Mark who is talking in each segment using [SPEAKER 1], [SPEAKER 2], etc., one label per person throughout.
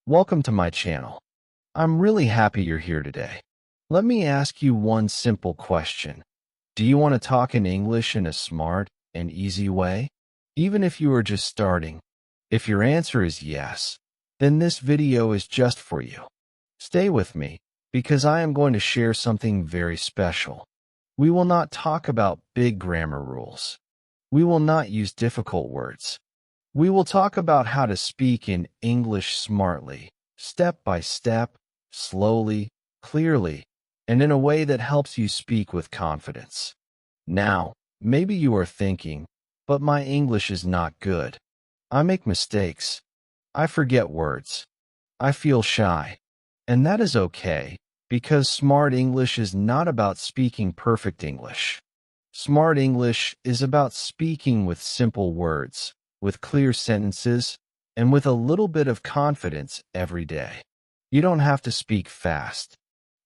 [SPEAKER 1] Welcome to my channel. I'm really happy you're here today. Let me ask you one simple question. Do you want to talk in English in a smart and easy way? Even if you are just starting? If your answer is yes, then this video is just for you. Stay with me, because I am going to share something very special. We will not talk about big grammar rules. We will not use difficult words. We will talk about how to speak in English smartly, step by step, slowly, clearly, and in a way that helps you speak with confidence. Now, maybe you are thinking, but my English is not good. I make mistakes. I forget words. I feel shy. And that is okay, because smart English is not about speaking perfect English. Smart English is about speaking with simple words, with clear sentences, and with a little bit of confidence every day. You don't have to speak fast.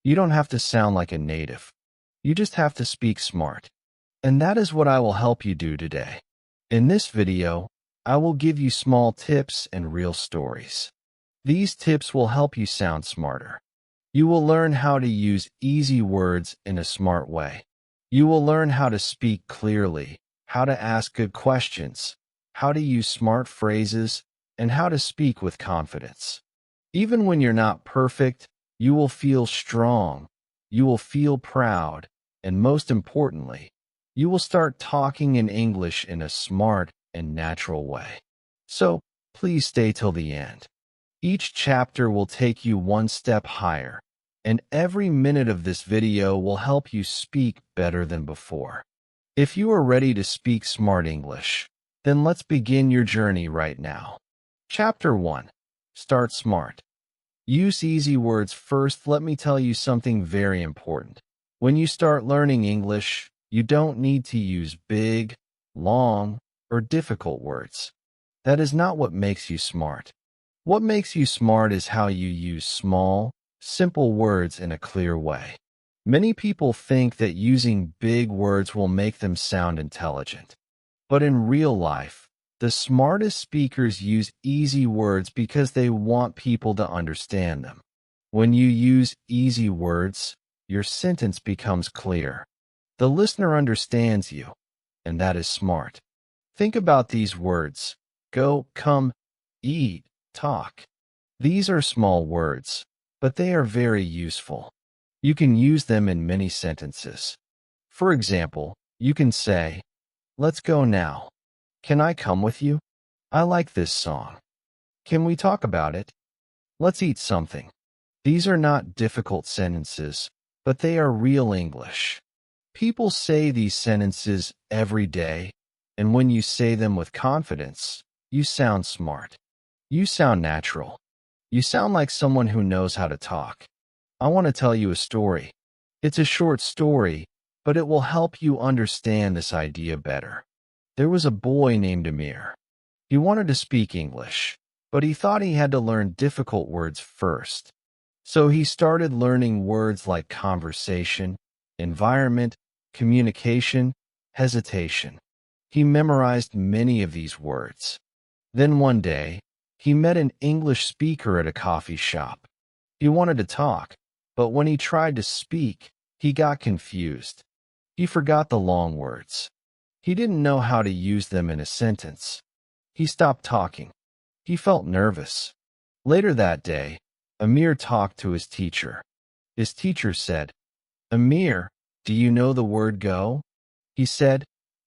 [SPEAKER 1] You don't have to sound like a native. You just have to speak smart. And that is what I will help you do today. In this video, I will give you small tips and real stories. These tips will help you sound smarter. You will learn how to use easy words in a smart way. You will learn how to speak clearly, how to ask good questions, how to use smart phrases, and how to speak with confidence. Even when you're not perfect, you will feel strong, you will feel proud, and most importantly, you will start talking in English in a smart and natural way. So, please stay till the end. Each chapter will take you one step higher, and every minute of this video will help you speak better than before. If you are ready to speak smart English, then let's begin your journey right now. Chapter 1. Start smart. Use easy words first. Let me tell you something very important. When you start learning English, you don't need to use big, long, or difficult words. That is not what makes you smart. What makes you smart is how you use small, simple words in a clear way. Many people think that using big words will make them sound intelligent. But in real life, the smartest speakers use easy words because they want people to understand them. When you use easy words, your sentence becomes clear. The listener understands you, and that is smart. Think about these words: go, come, eat, talk. These are small words, but they are very useful. You can use them in many sentences. For example, you can say, "Let's go now. Can I come with you? I like this song. Can we talk about it? Let's eat something." These are not difficult sentences, but they are real English. People say these sentences every day, and when you say them with confidence, you sound smart. You sound natural. You sound like someone who knows how to talk. I want to tell you a story. It's a short story, but it will help you understand this idea better. There was a boy named Amir. He wanted to speak English, but he thought he had to learn difficult words first. So he started learning words like conversation, environment, communication, hesitation. He memorized many of these words. Then one day, he met an English speaker at a coffee shop. He wanted to talk, but when he tried to speak, he got confused. He forgot the long words. He didn't know how to use them in a sentence. He stopped talking. He felt nervous. Later that day, Amir talked to his teacher. His teacher said, "Amir, do you know the word go?" He said,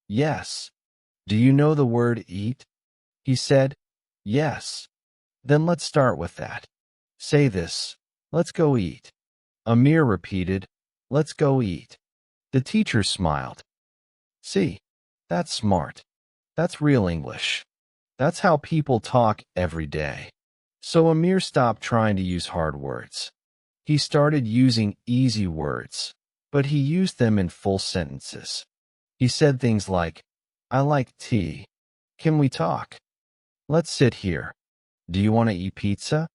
[SPEAKER 1] "Yes." "Do you know the word eat?" He said, "Yes." "Then let's start with that. Say this: let's go eat." Amir repeated, "Let's go eat." The teacher smiled. "See, that's smart. That's real English. That's how people talk every day." So Amir stopped trying to use hard words. He started using easy words, but he used them in full sentences. He said things like, "I like tea. Can we talk? Let's sit here. Do you want to eat pizza?"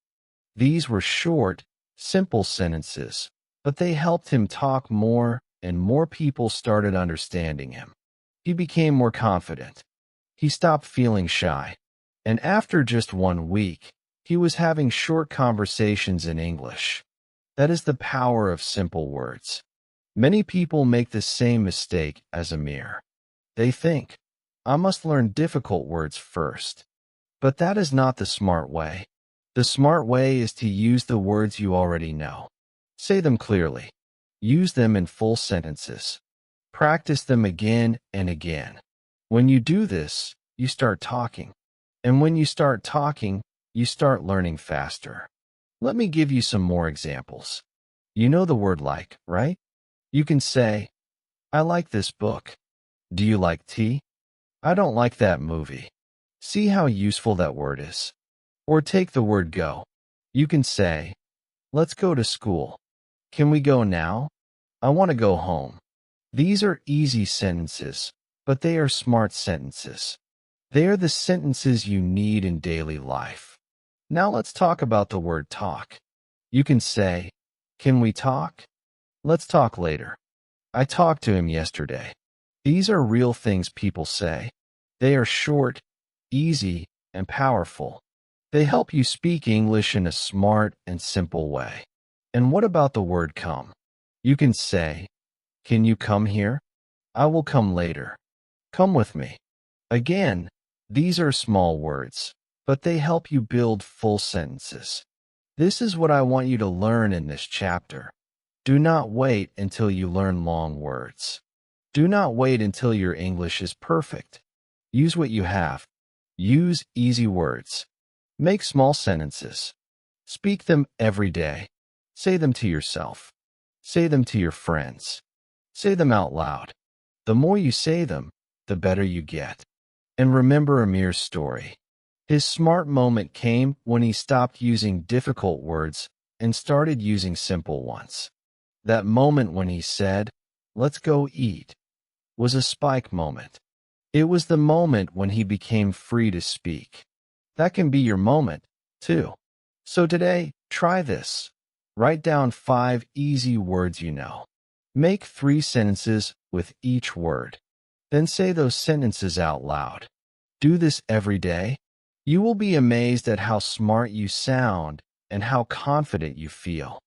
[SPEAKER 1] These were short, simple sentences, but they helped him talk more, and more people started understanding him. He became more confident. He stopped feeling shy. And after just 1 week, He was having short conversations in English. That is the power of simple words. Many people make the same mistake as Amir. They think, I must learn difficult words first. But that is not the smart way. The smart way is to use the words you already know. Say them clearly. Use them in full sentences. Practice them again and again. When you do this, you start talking. And when you start talking, you start learning faster. Let me give you some more examples. You know the word like, right? You can say, I like this book. Do you like tea? I don't like that movie. See how useful that word is? Or take the word go. You can say, let's go to school. Can we go now? I want to go home. These are easy sentences, but they are smart sentences. They are the sentences you need in daily life. Now let's talk about the word talk. You can say, can we talk? Let's talk later. I talked to him yesterday. These are real things people say. They are short, easy, and powerful. They help you speak English in a smart and simple way. And what about the word come? You can say, can you come here? I will come later. Come with me. Again, these are small words, but they help you build full sentences. This is what I want you to learn in this chapter. Do not wait until you learn long words. Do not wait until your English is perfect. Use what you have. Use easy words. Make small sentences. Speak them every day. Say them to yourself. Say them to your friends. Say them out loud. The more you say them, the better you get. And remember Amir's story. His smart moment came when he stopped using difficult words and started using simple ones. That moment when he said, let's go eat, was a spike moment. It was the moment when he became free to speak. That can be your moment, too. So today, try this. Write down 5 easy words you know. Make 3 sentences with each word. Then say those sentences out loud. Do this every day. You will be amazed at how smart you sound and how confident you feel.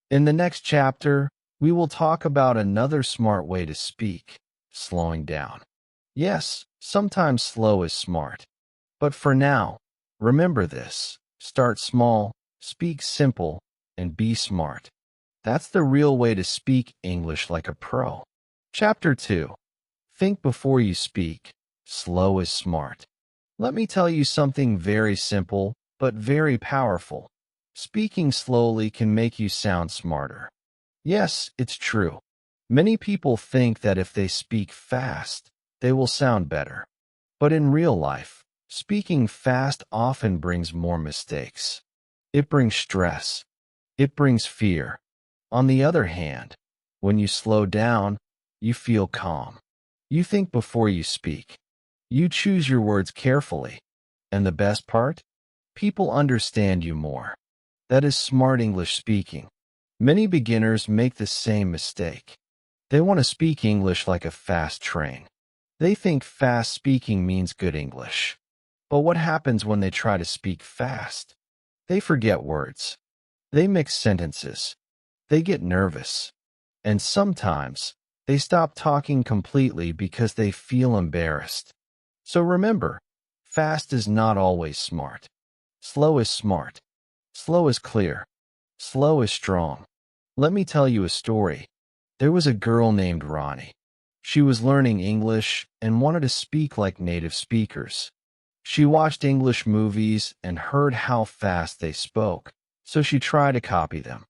[SPEAKER 1] In the next chapter, we will talk about another smart way to speak, slowing down. Yes, sometimes slow is smart. But for now, remember this. Start small, speak simple, and be smart. That's the real way to speak English like a pro. Chapter 2. Think before you speak. Slow is smart. Let me tell you something very simple, but very powerful. Speaking slowly can make you sound smarter. Yes, it's true. Many people think that if they speak fast, they will sound better. But in real life, speaking fast often brings more mistakes. It brings stress. It brings fear. On the other hand, when you slow down, you feel calm. You think before you speak. You choose your words carefully. And the best part? People understand you more. That is smart English speaking. Many beginners make the same mistake. They want to speak English like a fast train. They think fast speaking means good English. But what happens when they try to speak fast? They forget words. They mix sentences. They get nervous. And sometimes, they stop talking completely because they feel embarrassed. So remember, fast is not always smart. Slow is smart. Slow is clear. Slow is strong. Let me tell you a story. There was a girl named Ronnie. She was learning English and wanted to speak like native speakers. She watched English movies and heard how fast they spoke, so she tried to copy them.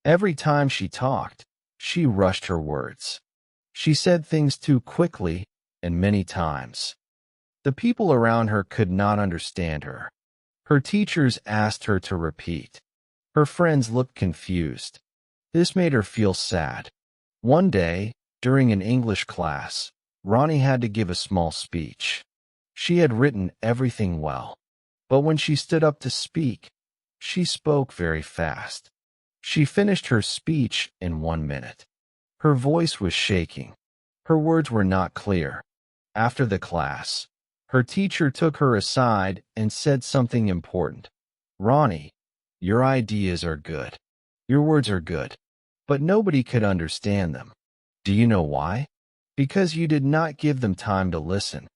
[SPEAKER 1] Every time she talked, she rushed her words. She said things too quickly and many times. The people around her could not understand her. Her teachers asked her to repeat. Her friends looked confused. This made her feel sad. One day, during an English class, Ronnie had to give a small speech. She had written everything well, but when she stood up to speak, she spoke very fast. She finished her speech in 1 minute. Her voice was shaking. Her words were not clear. After the class, her teacher took her aside and said something important. Ronnie, your ideas are good. Your words are good. But nobody could understand them. Do you know why? Because you did not give them time to listen.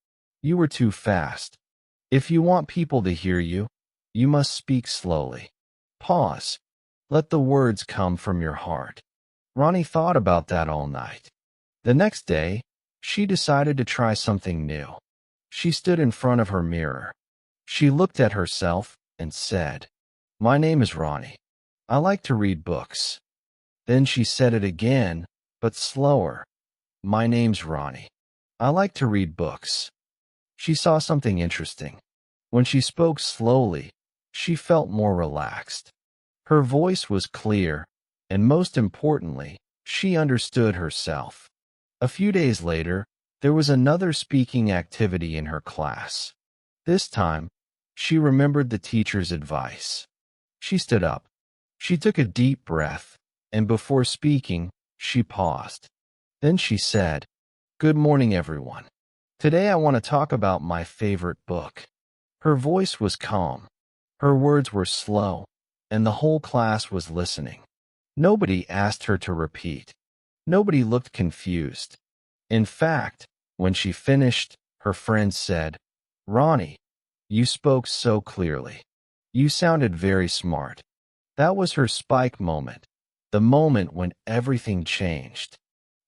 [SPEAKER 1] You were too fast. If you want people to hear you, you must speak slowly. Pause. Let the words come from your heart. Ronnie thought about that all night. The next day, she decided to try something new. She stood in front of her mirror. She looked at herself and said, "My name is Ronnie. I like to read books." Then she said it again, but slower. "My name's Ronnie. I like to read books." She saw something interesting. When she spoke slowly, she felt more relaxed. Her voice was clear, and most importantly, she understood herself. A few days later, there was another speaking activity in her class. This time, she remembered the teacher's advice. She stood up. She took a deep breath, and before speaking, she paused. Then she said, "Good morning, everyone. Today I want to talk about my favorite book." Her voice was calm. Her words were slow, and the whole class was listening. Nobody asked her to repeat. Nobody looked confused. In fact, when she finished, her friend said, "Ronnie, you spoke so clearly. You sounded very smart." That was her spike moment, the moment when everything changed.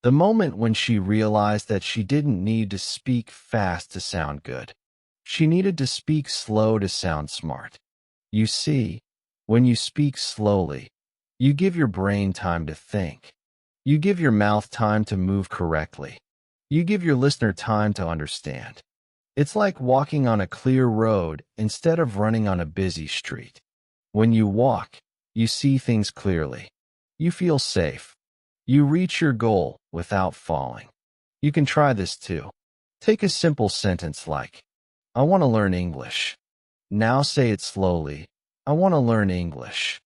[SPEAKER 1] The moment when she realized that she didn't need to speak fast to sound good. She needed to speak slow to sound smart. You see, when you speak slowly, you give your brain time to think. You give your mouth time to move correctly. You give your listener time to understand. It's like walking on a clear road instead of running on a busy street. When you walk, you see things clearly. You feel safe. You reach your goal without falling. You can try this too. Take a simple sentence like, "I want to learn English." Now say it slowly. "I want to learn English."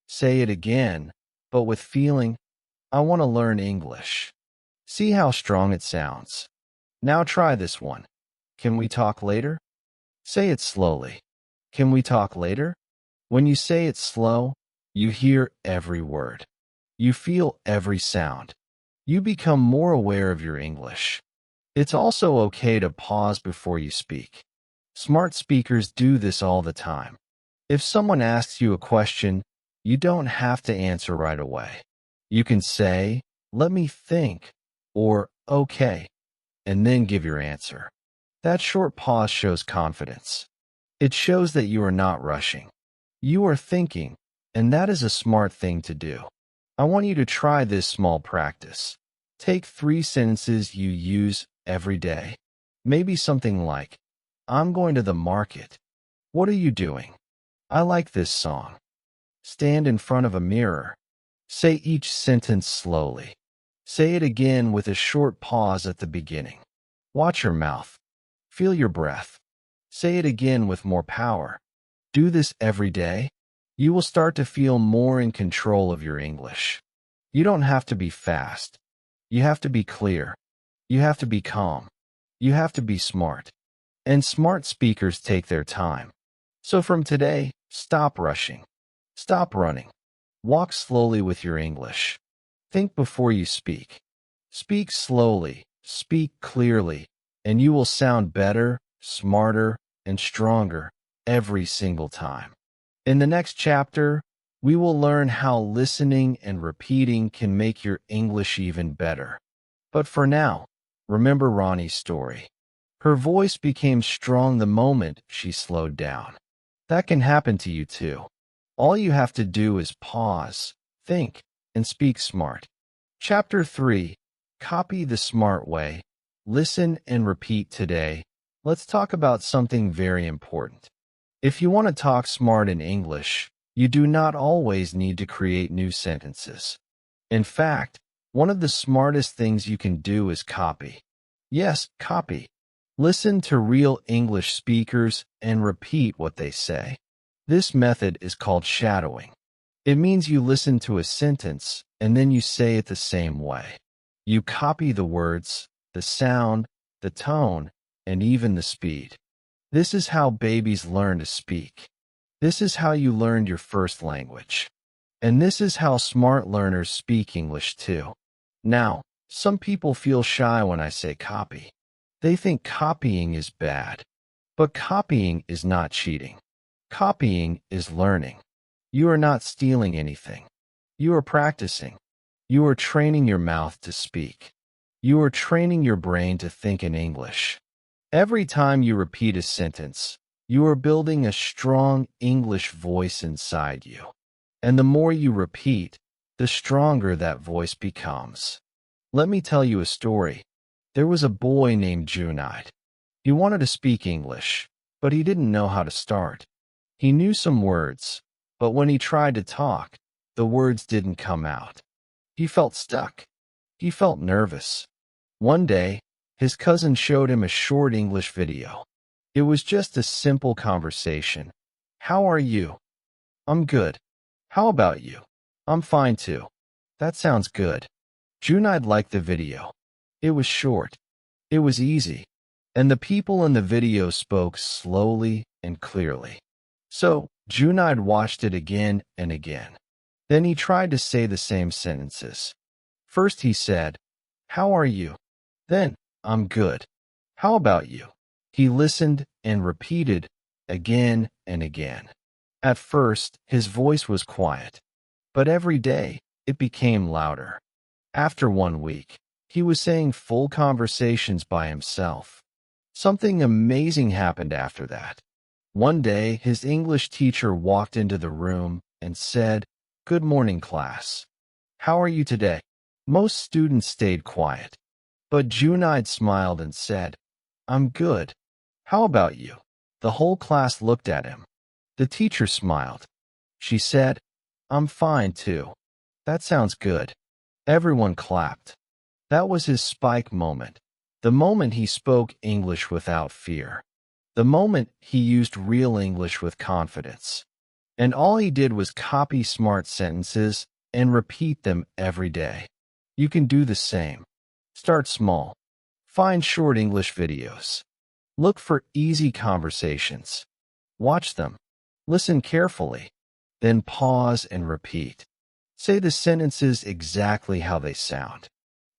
[SPEAKER 1] Say it again, but with feeling. "I want to learn English." See how strong it sounds. Now try this one. "Can we talk later?" Say it slowly. "Can we talk later?" When you say it slow, you hear every word. You feel every sound. You become more aware of your English. It's also okay to pause before you speak. Smart speakers do this all the time. If someone asks you a question, you don't have to answer right away. You can say, "Let me think," or "Okay," and then give your answer. That short pause shows confidence. It shows that you are not rushing. You are thinking, and that is a smart thing to do. I want you to try this small practice. Take 3 sentences you use every day. Maybe something like, "I'm going to the market." "What are you doing?" "I like this song." Stand in front of a mirror. Say each sentence slowly. Say it again with a short pause at the beginning. Watch your mouth. Feel your breath. Say it again with more power. Do this every day. You will start to feel more in control of your English. You don't have to be fast. You have to be clear. You have to be calm. You have to be smart. And smart speakers take their time. So from today, stop rushing. Stop running. Walk slowly with your English. Think before you speak. Speak slowly, speak clearly, and you will sound better, smarter, and stronger every single time. In the next chapter, we will learn how listening and repeating can make your English even better. But for now, remember Ronnie's story. Her voice became strong the moment she slowed down. That can happen to you too. All you have to do is pause, think, and speak smart. Chapter 3. Copy the smart way. Listen and repeat today. Let's talk about something very important. If you want to talk smart in English, you do not always need to create new sentences. In fact, one of the smartest things you can do is copy. Yes, copy. Listen to real English speakers and repeat what they say. This method is called shadowing. It means you listen to a sentence and then you say it the same way. You copy the words, the sound, the tone, and even the speed. This is how babies learn to speak. This is how you learned your first language. And this is how smart learners speak English too. Now, some people feel shy when I say copy. They think copying is bad. But copying is not cheating. Copying is learning. You are not stealing anything. You are practicing. You are training your mouth to speak. You are training your brain to think in English. Every time you repeat a sentence, you are building a strong English voice inside you. And the more you repeat, the stronger that voice becomes. Let me tell you a story. There was a boy named Junaid. He wanted to speak English, but he didn't know how to start. He knew some words, but when he tried to talk, the words didn't come out. He felt stuck. He felt nervous. One day, his cousin showed him a short English video. It was just a simple conversation. How are you? I'm good. How about you? I'm fine too. That sounds good. Junaid liked the video. It was short. It was easy. And the people in the video spoke slowly and clearly. So, Junaid watched it again and again. Then he tried to say the same sentences. First he said, "How are you?" Then, "I'm good. How about you?" He listened and repeated again and again. At first, his voice was quiet, but every day, it became louder. After 1 week, he was saying full conversations by himself. Something amazing happened after that. One day, his English teacher walked into the room and said, "Good morning, class. How are you today?" Most students stayed quiet, but Junaid smiled and said, "I'm good. How about you?" The whole class looked at him. The teacher smiled. She said, "I'm fine too. That sounds good." Everyone clapped. That was his spike moment. The moment he spoke English without fear. The moment he used real English with confidence. And all he did was copy smart sentences and repeat them every day. You can do the same. Start small. Find short English videos. Look for easy conversations. Watch them. Listen carefully. Then pause and repeat. Say the sentences exactly how they sound.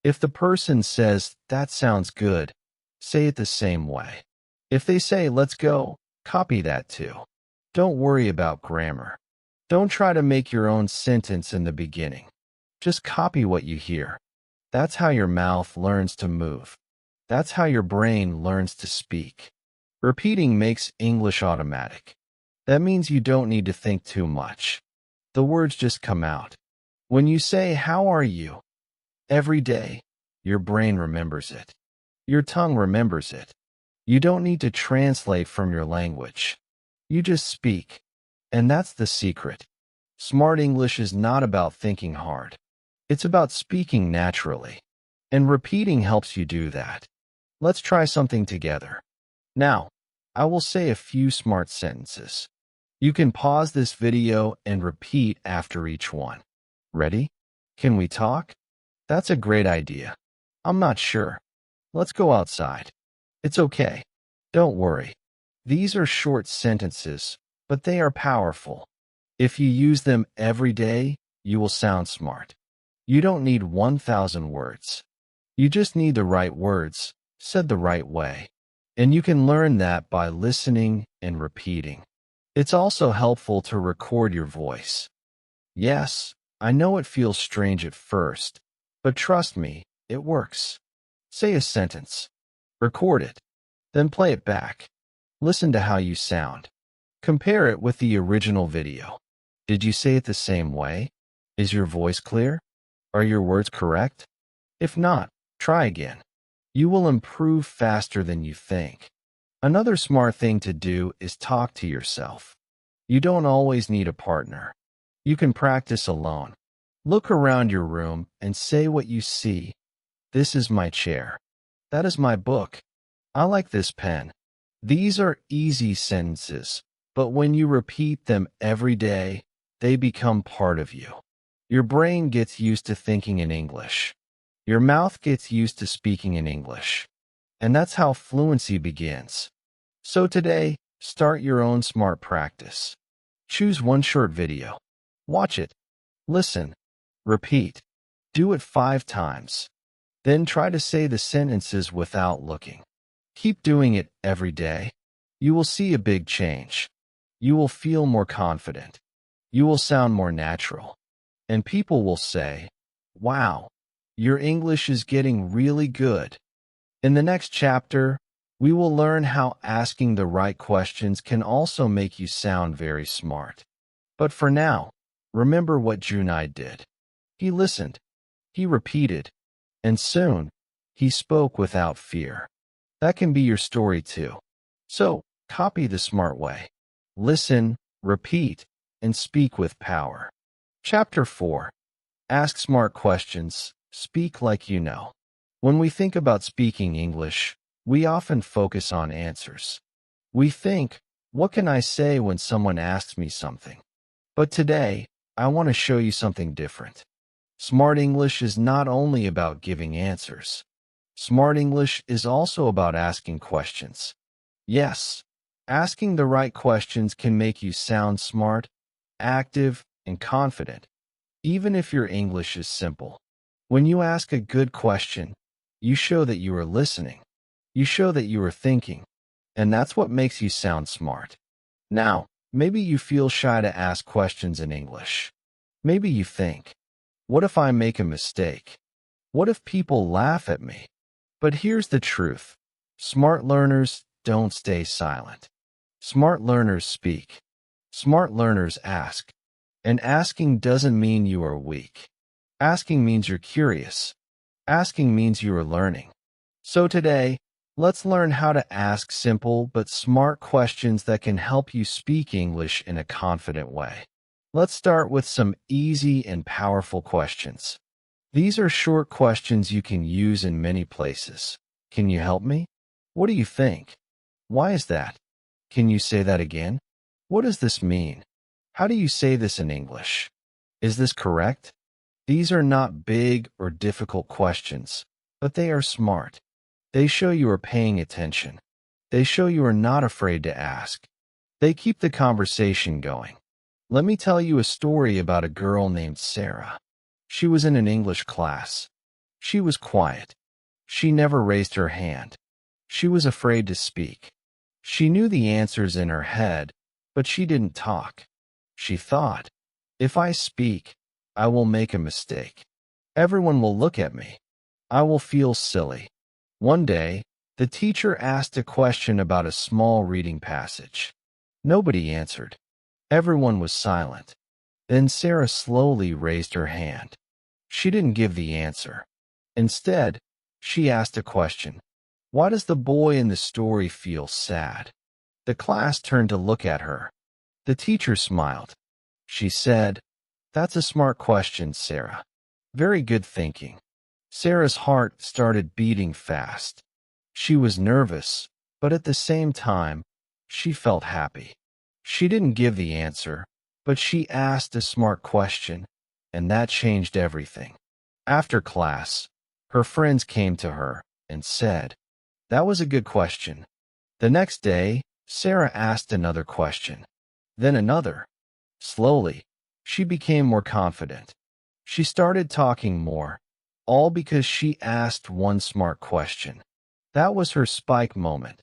[SPEAKER 1] If the person says, "That sounds good," say it the same way. If they say, "Let's go," copy that too. Don't worry about grammar. Don't try to make your own sentence in the beginning. Just copy what you hear. That's how your mouth learns to move. That's how your brain learns to speak. Repeating makes English automatic. That means you don't need to think too much. The words just come out. When you say, "How are you?" every day, your brain remembers it. Your tongue remembers it. You don't need to translate from your language. You just speak. And that's the secret. Smart English is not about thinking hard. It's about speaking naturally. And repeating helps you do that. Let's try something together. Now, I will say a few smart sentences. You can pause this video and repeat after each one. Ready? Can we talk? That's a great idea. I'm not sure. Let's go outside. It's okay. Don't worry. These are short sentences, but they are powerful. If you use them every day, you will sound smart. You don't need 1,000 words. You just need the right words, said the right way. And you can learn that by listening and repeating. It's also helpful to record your voice. Yes, I know it feels strange at first, but trust me, it works. Say a sentence. Record it. Then play it back. Listen to how you sound. Compare it with the original video. Did you say it the same way? Is your voice clear? Are your words correct? If not, try again. You will improve faster than you think. Another smart thing to do is talk to yourself. You don't always need a partner. You can practice alone. Look around your room and say what you see. This is my chair. That is my book. I like this pen. These are easy sentences, but when you repeat them every day, they become part of you. Your brain gets used to thinking in English. Your mouth gets used to speaking in English. And that's how fluency begins. So today, start your own smart practice. Choose one short video. Watch it. Listen. Repeat. Do it 5 times. Then try to say the sentences without looking. Keep doing it every day. You will see a big change. You will feel more confident. You will sound more natural. And people will say, "Wow, your English is getting really good." In the next chapter, we will learn how asking the right questions can also make you sound very smart. But for now, remember what Junai did. He listened, he repeated, and soon, he spoke without fear. That can be your story too. So, copy the smart way. Listen, repeat, and speak with power. Chapter 4. Ask smart questions. Speak like you know. When we think about speaking English, we often focus on answers. We think, what can I say when someone asks me something? But today, I want to show you something different. Smart English is not only about giving answers. Smart English is also about asking questions. Yes, asking the right questions can make you sound smart, active, and confident, even if your English is simple. When you ask a good question, you show that you are listening. You show that you are thinking, and that's what makes you sound smart. Now, maybe you feel shy to ask questions in English. Maybe you think, what if I make a mistake? What if people laugh at me? But here's the truth. Smart learners don't stay silent. Smart learners speak. Smart learners ask. And asking doesn't mean you are weak. Asking means you're curious. Asking means you are learning. So today, let's learn how to ask simple but smart questions that can help you speak English in a confident way. Let's start with some easy and powerful questions. These are short questions you can use in many places. Can you help me? What do you think? Why is that? Can you say that again? What does this mean? How do you say this in English? Is this correct? These are not big or difficult questions, but they are smart. They show you are paying attention. They show you are not afraid to ask. They keep the conversation going. Let me tell you a story about a girl named Sarah. She was in an English class. She was quiet. She never raised her hand. She was afraid to speak. She knew the answers in her head, but she didn't talk. She thought, if I speak, I will make a mistake. Everyone will look at me. I will feel silly. One day, the teacher asked a question about a small reading passage. Nobody answered. Everyone was silent. Then Sarah slowly raised her hand. She didn't give the answer. Instead, she asked a question. Why does the boy in the story feel sad? The class turned to look at her. The teacher smiled. She said, "That's a smart question, Sarah. Very good thinking." Sarah's heart started beating fast. She was nervous, but at the same time, she felt happy. She didn't give the answer, but she asked a smart question, and that changed everything. After class, her friends came to her and said, "That was a good question." The next day, Sarah asked another question, then another. Slowly, she became more confident. She started talking more, all because she asked one smart question. That was her spike moment,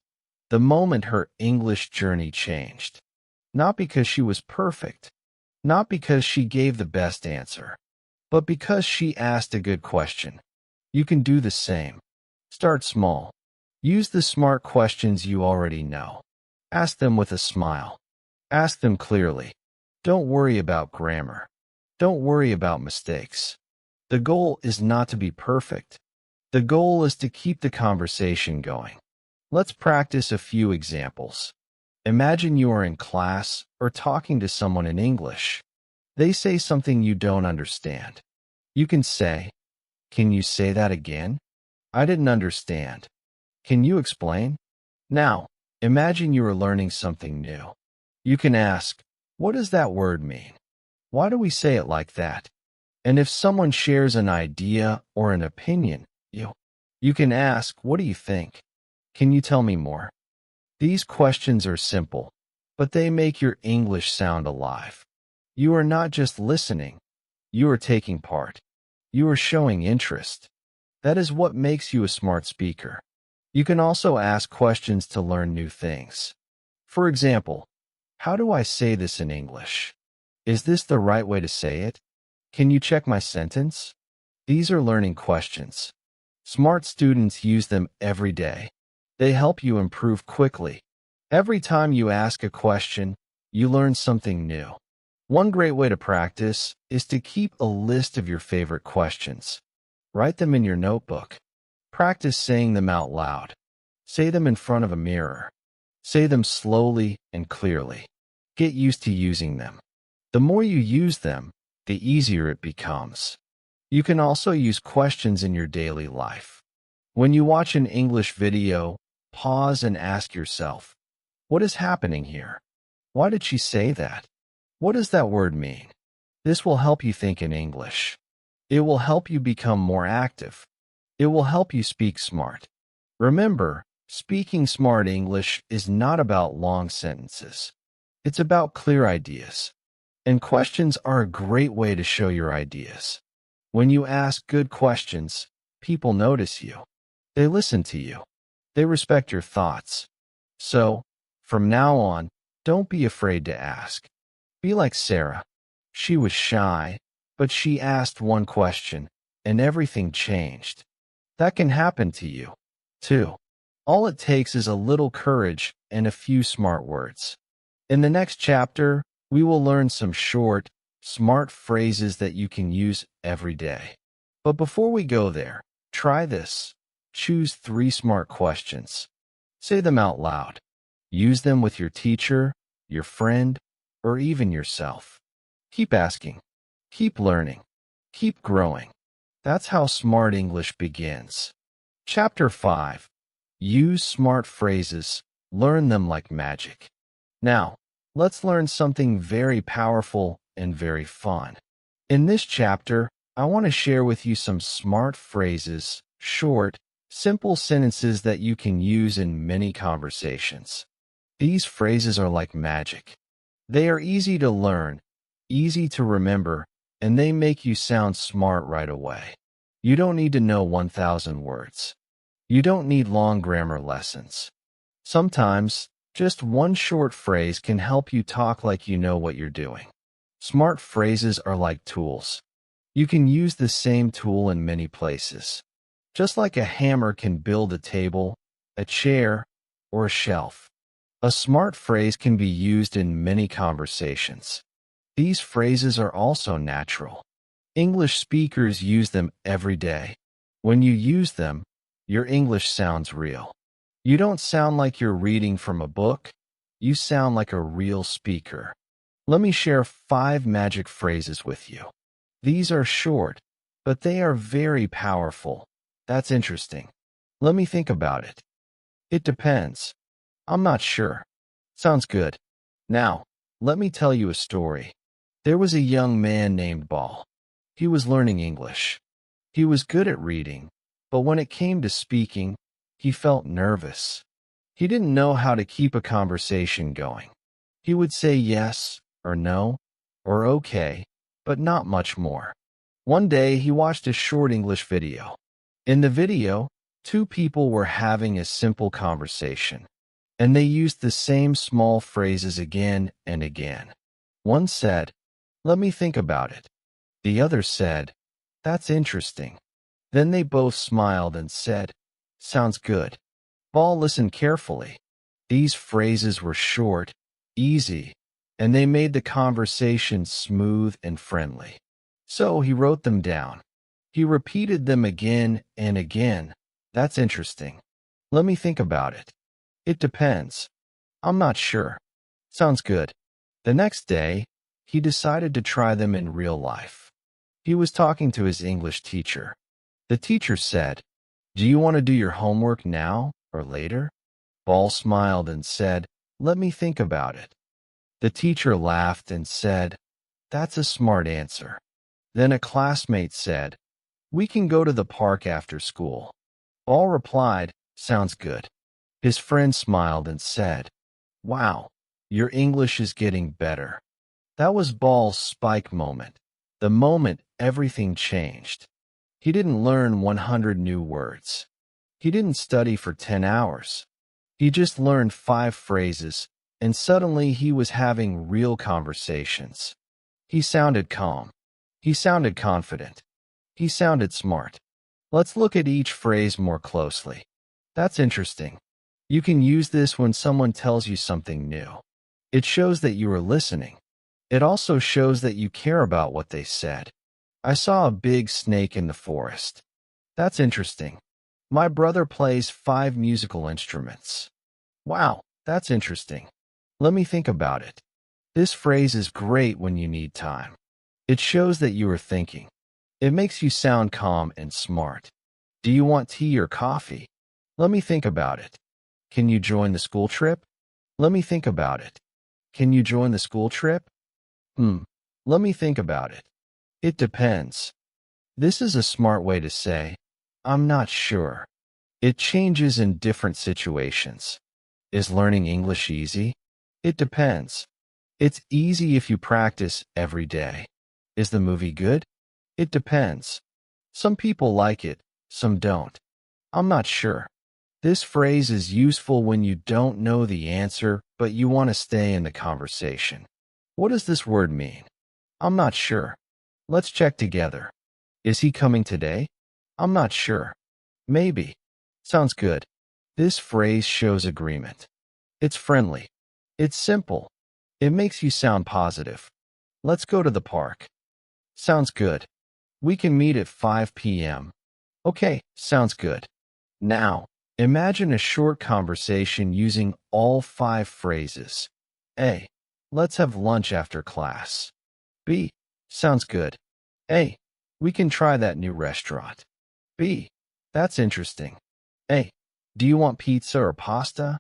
[SPEAKER 1] the moment her English journey changed. Not because she was perfect, not because she gave the best answer, but because she asked a good question. You can do the same. Start small. Use the smart questions you already know. Ask them with a smile. Ask them clearly. Don't worry about grammar. Don't worry about mistakes. The goal is not to be perfect. The goal is to keep the conversation going. Let's practice a few examples. Imagine you are in class or talking to someone in English. They say something you don't understand. You can say, "Can you say that again? I didn't understand. Can you explain?" Now, imagine you are learning something new. You can ask, "What does that word mean? Why do we say it like that?" And if someone shares an idea or an opinion, you can ask, "What do you think? Can you tell me more?" These questions are simple, but they make your English sound alive. You are not just listening, you are taking part. You are showing interest. That is what makes you a smart speaker. You can also ask questions to learn new things. For example, how do I say this in English? Is this the right way to say it? Can you check my sentence? These are learning questions. Smart students use them every day. They help you improve quickly. Every time you ask a question, you learn something new. One great way to practice is to keep a list of your favorite questions. Write them in your notebook. Practice saying them out loud. Say them in front of a mirror. Say them slowly and clearly. Get used to using them. The more you use them, the easier it becomes. You can also use questions in your daily life. When you watch an English video, pause and ask yourself, what is happening here? Why did she say that? What does that word mean? This will help you think in English. It will help you become more active. It will help you speak smart. Remember, speaking smart English is not about long sentences. It's about clear ideas. And questions are a great way to show your ideas. When you ask good questions, people notice you. They listen to you. They respect your thoughts. So, from now on, don't be afraid to ask. Be like Sarah. She was shy, but she asked one question, and everything changed. That can happen to you, too. All it takes is a little courage and a few smart words. In the next chapter, we will learn some short, smart phrases that you can use every day. But before we go there, try this. Choose 3 smart questions. Say them out loud. Use them with your teacher, your friend, or even yourself. Keep asking. Keep learning. Keep growing. That's how smart English begins. Chapter 5. Use smart phrases. Learn them like magic. Now, let's learn something very powerful and very fun. In this chapter, I want to share with you some smart phrases, short, simple sentences that you can use in many conversations. These phrases are like magic. They are easy to learn, easy to remember, and they make you sound smart right away. You don't need to know 1,000 words. You don't need long grammar lessons. Sometimes, just one short phrase can help you talk like you know what you're doing. Smart phrases are like tools. You can use the same tool in many places. Just like a hammer can build a table, a chair, or a shelf. A smart phrase can be used in many conversations. These phrases are also natural. English speakers use them every day. When you use them, your English sounds real. You don't sound like you're reading from a book. You sound like a real speaker. Let me share 5 magic phrases with you. These are short, but they are very powerful. That's interesting. Let me think about it. It depends. I'm not sure. Sounds good. Now, let me tell you a story. There was a young man named Ball. He was learning English. He was good at reading, but when it came to speaking, he felt nervous. He didn't know how to keep a conversation going. He would say yes or no or okay, but not much more. One day, he watched a short English video. In the video, 2 people were having a simple conversation, and they used the same small phrases again and again. One said, "Let me think about it." The other said, "That's interesting." Then they both smiled and said, "Sounds good." Ball listened carefully. These phrases were short, easy, and they made the conversation smooth and friendly. So he wrote them down. He repeated them again and again. "That's interesting. Let me think about it. It depends. I'm not sure. Sounds good." The next day, he decided to try them in real life. He was talking to his English teacher. The teacher said, "Do you want to do your homework now or later?" Ball smiled and said, "Let me think about it." The teacher laughed and said, "That's a smart answer." Then a classmate said, "We can go to the park after school." Ball replied, "Sounds good." His friend smiled and said, "Wow, Your English is getting better. That was Ball's spike moment, the moment everything changed. He didn't learn 100 new words. He didn't study for 10 hours. He just learned 5 phrases, and suddenly he was having real conversations. He sounded calm. He sounded confident. He sounded smart. Let's look at each phrase more closely. That's interesting. You can use this when someone tells you something new. It shows that you are listening. It also shows that you care about what they said. I saw a big snake in the forest. That's interesting. My brother plays 5 musical instruments. Wow, that's interesting. Let me think about it. This phrase is great when you need time. It shows that you are thinking. It makes you sound calm and smart. Do you want tea or coffee? Let me think about it. Can you join the school trip? Let me think about it. Can you join the school trip? Let me think about it. It depends. This is a smart way to say, I'm not sure. It changes in different situations. Is learning English easy? It depends. It's easy if you practice every day. Is the movie good? It depends. Some people like it, some don't. I'm not sure. This phrase is useful when you don't know the answer, but you want to stay in the conversation. What does this word mean? I'm not sure. Let's check together. Is he coming today? I'm not sure. Maybe. Sounds good. This phrase shows agreement. It's friendly. It's simple. It makes you sound positive. Let's go to the park. Sounds good. We can meet at 5 p.m. Okay, sounds good. Now, imagine a short conversation using all 5 phrases. A. Let's have lunch after class. B. Sounds good. A. We can try that new restaurant. B. That's interesting. A. Do you want pizza or pasta?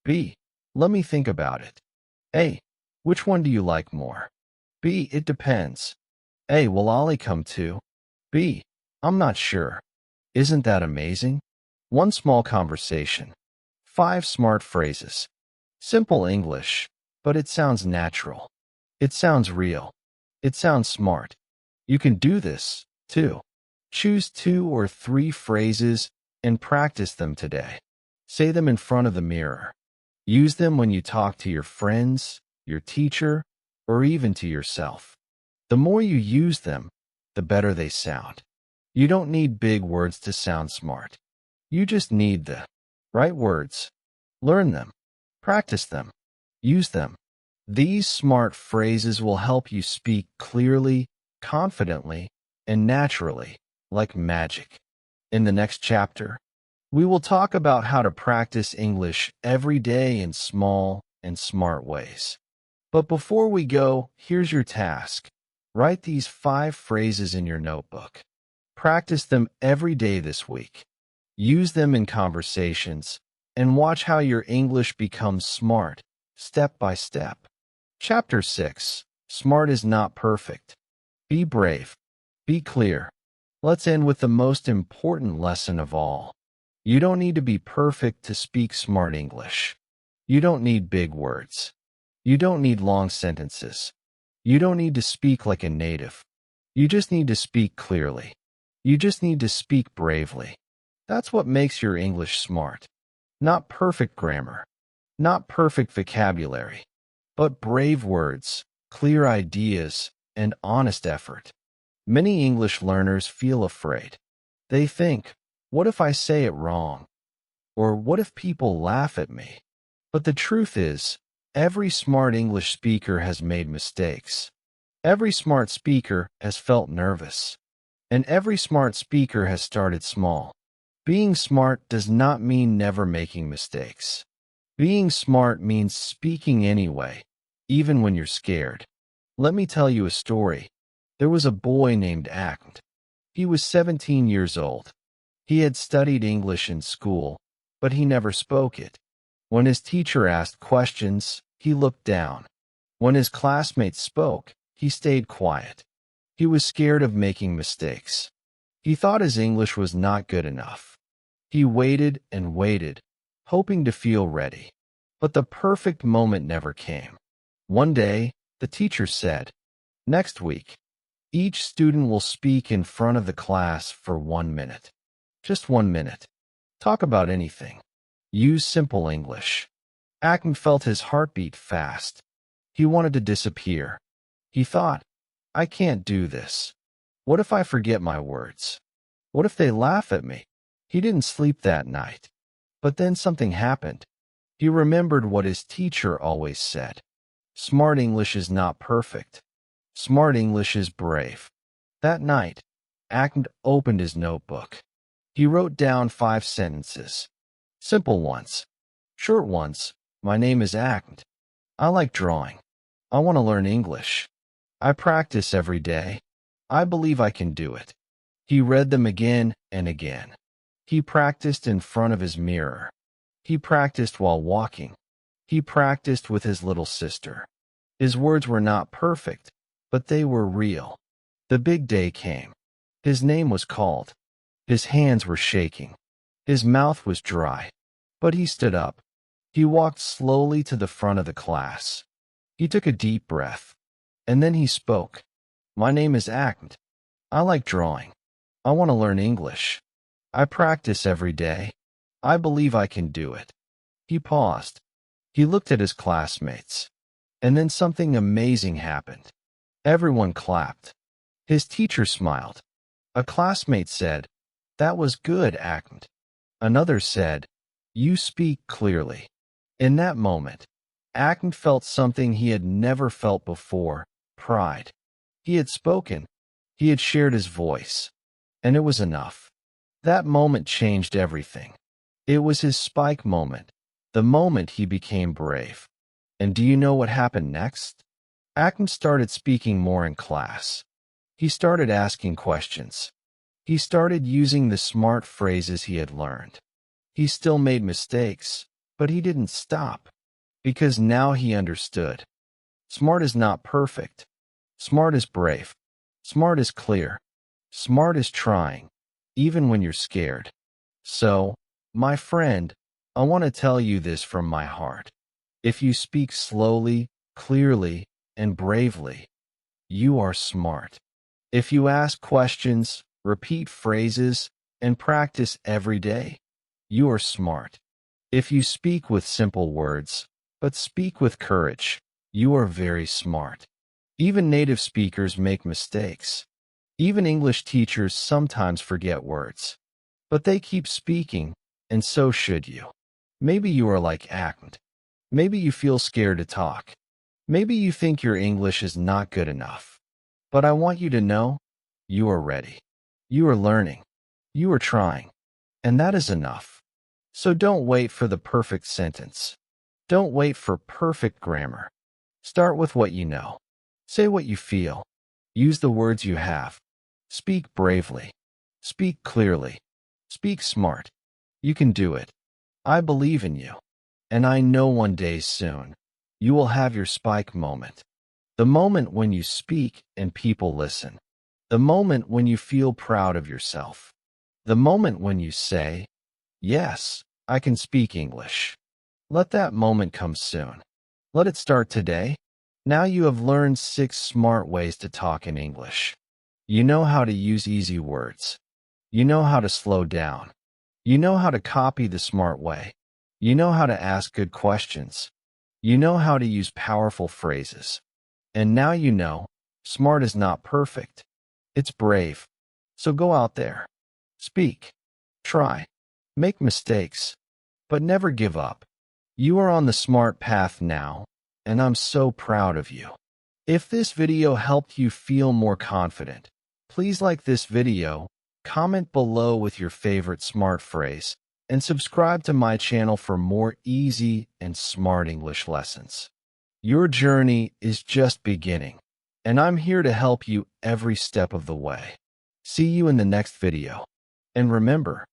[SPEAKER 1] B. Let me think about it. A. Which one do you like more? B. It depends. A. Will Ollie come too? B. I'm not sure. Isn't that amazing? One small conversation. 5 smart phrases. Simple English, but it sounds natural. It sounds real. It sounds smart. You can do this, too. Choose 2 or 3 phrases and practice them today. Say them in front of the mirror. Use them when you talk to your friends, your teacher, or even to yourself. The more you use them, the better they sound. You don't need big words to sound smart. You just need the right words. Learn them. Practice them. Use them. These smart phrases will help you speak clearly, confidently, and naturally, like magic. In the next chapter, we will talk about how to practice English every day in small and smart ways. But before we go, here's your task. Write these 5 phrases in your notebook. Practice them every day this week. Use them in conversations, and watch how your English becomes smart, step by step. Chapter 6. Smart is not perfect. Be brave. Be clear. Let's end with the most important lesson of all. You don't need to be perfect to speak smart English. You don't need big words. You don't need long sentences. You don't need to speak like a native. You just need to speak clearly. You just need to speak bravely. That's what makes your English smart. Not perfect grammar. Not perfect vocabulary. But brave words, clear ideas, and honest effort. Many English learners feel afraid. They think, what if I say it wrong? Or what if people laugh at me? But the truth is, every smart English speaker has made mistakes. Every smart speaker has felt nervous. And every smart speaker has started small. Being smart does not mean never making mistakes. Being smart means speaking anyway, even when you're scared. Let me tell you a story. There was a boy named Act. He was 17 years old. He had studied English in school, but he never spoke it. When his teacher asked questions, he looked down. When his classmates spoke, he stayed quiet. He was scared of making mistakes. He thought his English was not good enough. He waited and waited, hoping to feel ready. But the perfect moment never came. One day, the teacher said, "Next week, each student will speak in front of the class for 1 minute. Just 1 minute. Talk about anything. Use simple English." Acton felt his heartbeat fast. He wanted to disappear. He thought, "I can't do this. What if I forget my words? What if they laugh at me?" He didn't sleep that night. But then something happened. He remembered what his teacher always said. Smart English is not perfect. Smart English is brave. That night, Acton opened his notebook. He wrote down 5 sentences. Simple ones. Short ones. My name is Acton. I like drawing. I want to learn English. I practice every day. I believe I can do it. He read them again and again. He practiced in front of his mirror. He practiced while walking. He practiced with his little sister. His words were not perfect, but they were real. The big day came. His name was called. His hands were shaking. His mouth was dry. But he stood up. He walked slowly to the front of the class. He took a deep breath. And then he spoke. My name is Acton. I like drawing. I want to learn English. I practice every day. I believe I can do it. He paused. He looked at his classmates. And then something amazing happened. Everyone clapped. His teacher smiled. A classmate said, "That was good, Acton." Another said, "You speak clearly." In that moment, Acton felt something he had never felt before, pride. He had spoken. He had shared his voice. And it was enough. That moment changed everything. It was his spike moment, the moment he became brave. And do you know what happened next? Acton started speaking more in class. He started asking questions. He started using the smart phrases he had learned. He still made mistakes, but he didn't stop, because now he understood. Smart is not perfect. Smart is brave. Smart is clear. Smart is trying, even when you're scared. So, my friend, I want to tell you this from my heart. If you speak slowly, clearly, and bravely, you are smart. If you ask questions, repeat phrases, and practice every day, you are smart. If you speak with simple words, but speak with courage, you are very smart. Even native speakers make mistakes. Even English teachers sometimes forget words. But they keep speaking, and so should you. Maybe you are like Acton. Maybe you feel scared to talk. Maybe you think your English is not good enough. But I want you to know, you are ready. You are learning. You are trying. And that is enough. So don't wait for the perfect sentence. Don't wait for perfect grammar. Start with what you know. Say what you feel. Use the words you have. Speak bravely. Speak clearly. Speak smart. You can do it. I believe in you. And I know one day soon, you will have your spike moment. The moment when you speak and people listen. The moment when you feel proud of yourself. The moment when you say, "Yes, I can speak English." Let that moment come soon. Let it start today. Now you have learned 6 smart ways to talk in English. You know how to use easy words. You know how to slow down. You know how to copy the smart way. You know how to ask good questions. You know how to use powerful phrases. And now you know, smart is not perfect. It's brave. So go out there. Speak. Try. Make mistakes. But never give up. You are on the smart path now, and I'm so proud of you. If this video helped you feel more confident, please like this video, comment below with your favorite smart phrase, and subscribe to my channel for more easy and smart English lessons. Your journey is just beginning, and I'm here to help you every step of the way. See you in the next video. And remember,